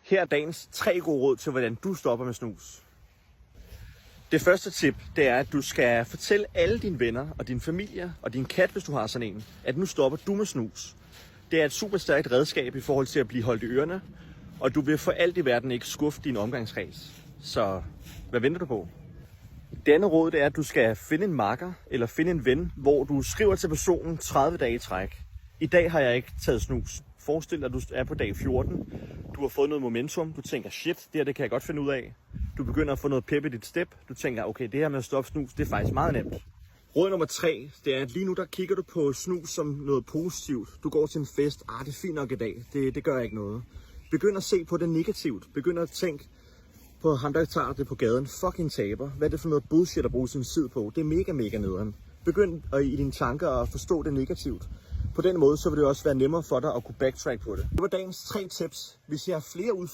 Her er dagens 3 gode råd til, hvordan du stopper med snus. Det første tip, det er, at du skal fortælle alle dine venner og din familie og din kat, hvis du har sådan en, at nu stopper du med snus. Det er et super stærkt redskab i forhold til at blive holdt i ørerne, og du vil for alt i verden ikke skuffe din omgangskreds. Så hvad venter du på? Det andet råd, det er, at du skal finde en makker eller finde en ven, hvor du skriver til personen 30 dage i træk. I dag har jeg ikke taget snus. Forestil dig, at du er på dag 14. Du har fået noget momentum. Du tænker, shit, det kan jeg godt finde ud af. Du begynder at få noget pep i dit step. Du tænker, okay, det her med at stoppe snus, det er faktisk meget nemt. Råd nummer 3, det er, at lige nu der kigger du på snus som noget positivt. Du går til en fest. Det er fint nok i dag. Det gør ikke noget. Begynd at se på det negativt. Begynd at tænke på ham, der tager det på gaden. Fucking taber. Hvad er det for noget bullshit at bruge sin tid på? Det er mega nederen. Begynd i dine tanker at forstå det negativt. På den måde, så vil det også være nemmere for dig at kunne backtrack på det. Det var dagens 3 tips. Hvis I har flere udfordringer,